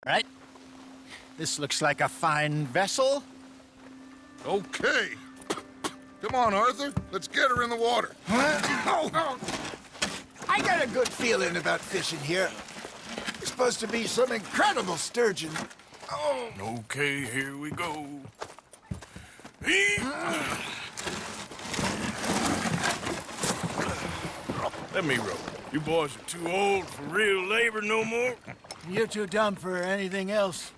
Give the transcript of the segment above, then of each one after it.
Right? This looks like a fine vessel. Okay. Come on, Arthur. Let's get her in the water. Oh. I got a good feeling about fishing here. It's supposed to be some incredible sturgeon. Oh. Okay, here we go. Let me row. You boys are too old for real labor no more. You're too dumb for anything else.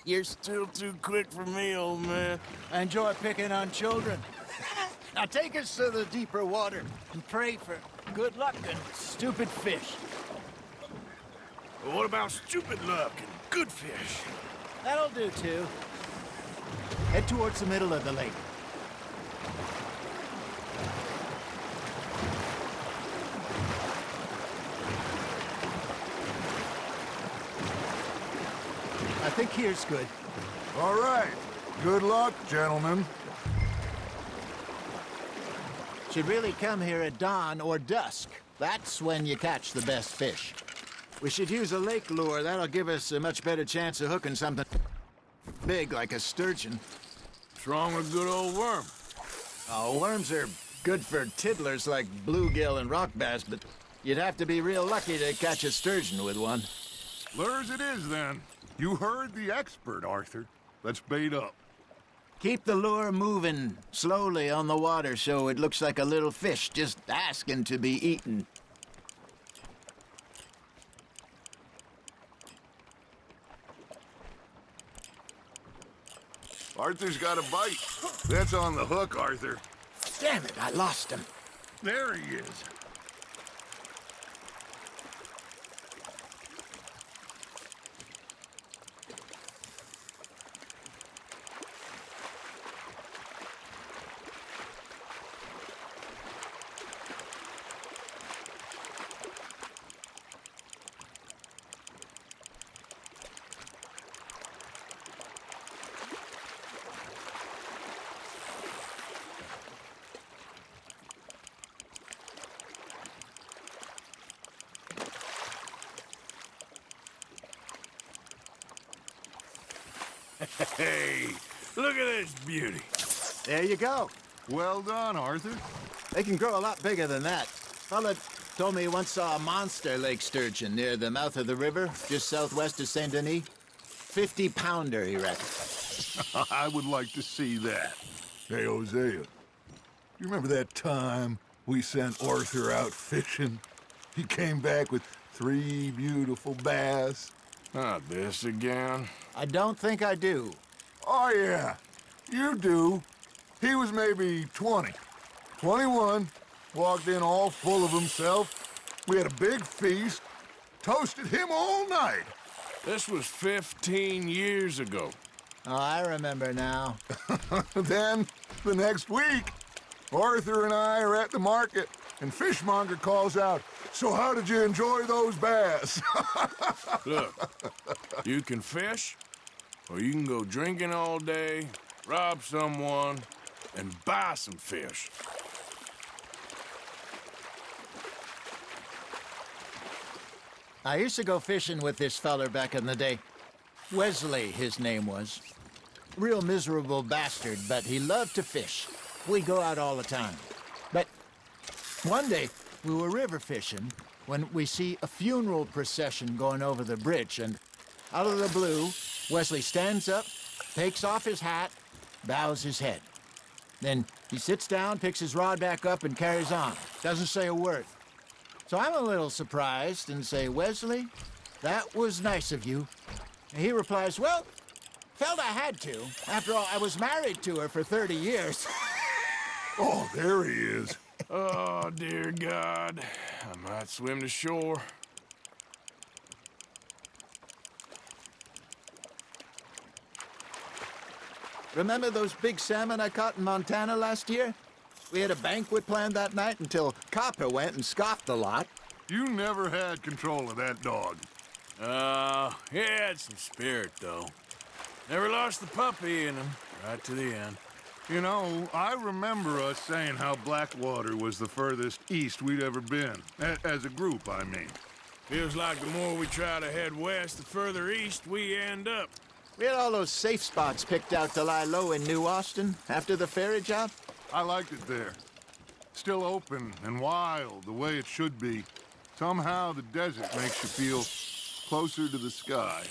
You're still too quick for me, old man. I enjoy picking on children. Now take us to the deeper water and pray for good luck and stupid fish. Well, what about stupid luck and good fish? That'll do, too. Head towards the middle of the lake. I think here's good. All right. Good luck, gentlemen. Should really come here at dawn or dusk. That's when you catch the best fish. We should use a lake lure. That'll give us a much better chance of hooking something big like a sturgeon. What's wrong with a good old worm? Oh, worms are good for tiddlers like bluegill and rock bass, but you'd have to be real lucky to catch a sturgeon with one. Lures it is, then. You heard the expert, Arthur. Let's bait up. Keep the lure moving slowly on the water so it looks like a little fish just asking to be eaten. Arthur's got a bite. That's on the hook, Arthur. Damn it, I lost him. There he is. Hey, look at this beauty. There you go. Well done, Arthur. They can grow a lot bigger than that. Fella told me he once saw a monster lake sturgeon near the mouth of the river, just southwest of Saint Denis. 50-pounder, he reckoned. I would like to see that. Hey, Hosea, you remember that time we sent Arthur out fishing? He came back with 3 beautiful bass. Not this again. I don't think I do. Oh, yeah, you do. He was maybe 20, 21, walked in all full of himself. We had a big feast, toasted him all night. This was 15 years ago. Oh, I remember now. Then, the next week, Arthur and I are at the market, and Fishmonger calls out, "So how did you enjoy those bass?" Look, you can fish, or you can go drinking all day, rob someone, and buy some fish. I used to go fishing with this feller back in the day. Wesley, his name was. Real miserable bastard, but he loved to fish. We'd go out all the time. But one day, we were river fishing when we see a funeral procession going over the bridge, and out of the blue, Wesley stands up, takes off his hat, bows his head. Then he sits down, picks his rod back up, and carries on. Doesn't say a word. So I'm a little surprised and say, "Wesley, that was nice of you." And he replies, "Well, felt I had to. After all, I was married to her for 30 years. Oh, there he is. Oh, dear God. I might swim to shore. Remember those big salmon I caught in Montana last year? We had a banquet planned that night until Copper went and scoffed a lot. You never had control of that dog. He had some spirit, though. Never lost the puppy in him, right to the end. You know, I remember us saying how Blackwater was the furthest east we'd ever been. As a group, I mean. Feels like the more we try to head west, the further east we end up. We had all those safe spots picked out to lie low in New Austin after the ferry job. I liked it there. Still open and wild, the way it should be. Somehow the desert makes you feel closer to the sky.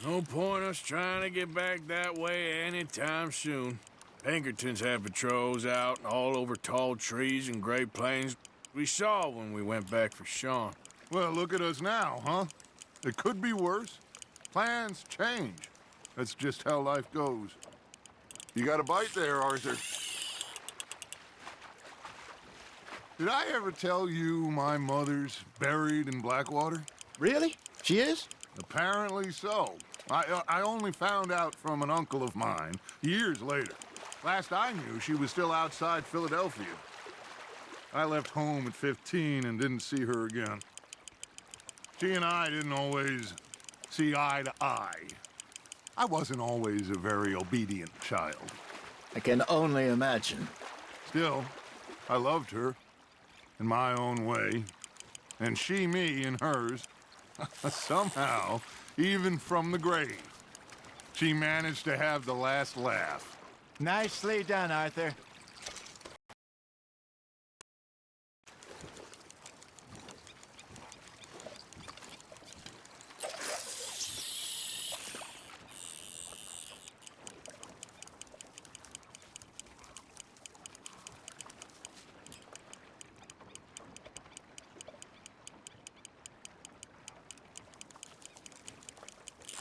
No point us trying to get back that way anytime soon. Pinkertons had patrols out all over tall trees and Great Plains. We saw when we went back for Sean. Well, look at us now, huh? It could be worse. Plans change. That's just how life goes. You got a bite there, Arthur. Did I ever tell you my mother's buried in Blackwater? Really? She is? Apparently so. I only found out from an uncle of mine years later. Last I knew, she was still outside Philadelphia. I left home at 15 and didn't see her again. She and I didn't always see eye to eye. I wasn't always a very obedient child. I can only imagine. Still, I loved her in my own way, and she me in hers. Somehow, even from the grave, she managed to have the last laugh. Nicely done, Arthur.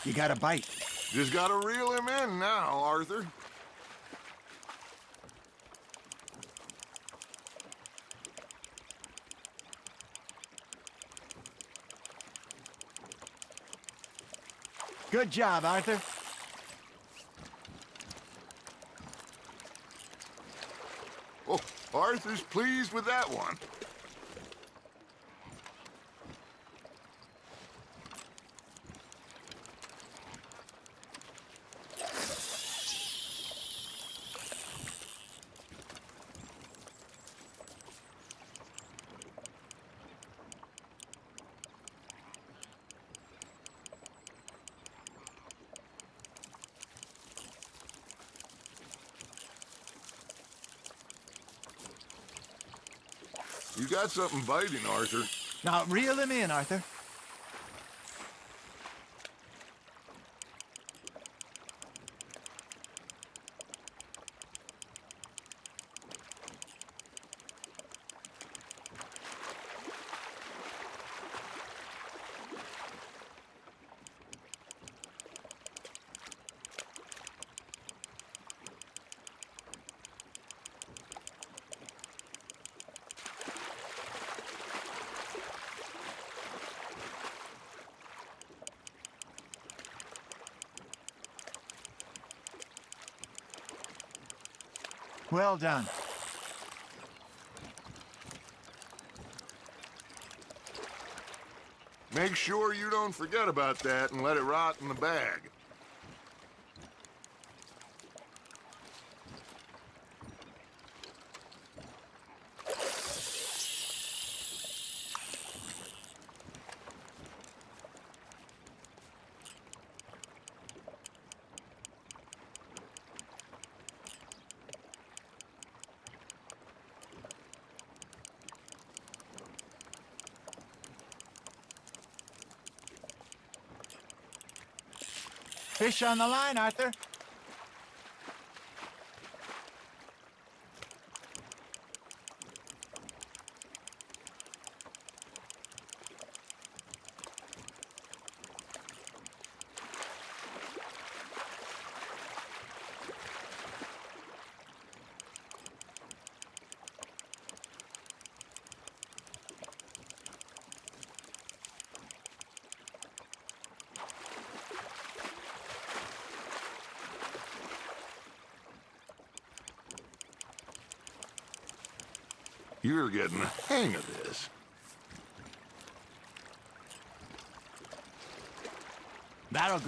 You got a bite. Just gotta reel him in now, Arthur. Good job, Arthur. Oh, Arthur's pleased with that one. You got something biting, Arthur. Now reel him in, Arthur. Well done. Make sure you don't forget about that and let it rot in the bag. Fish on the line, Arthur. You're getting the hang of this. That'll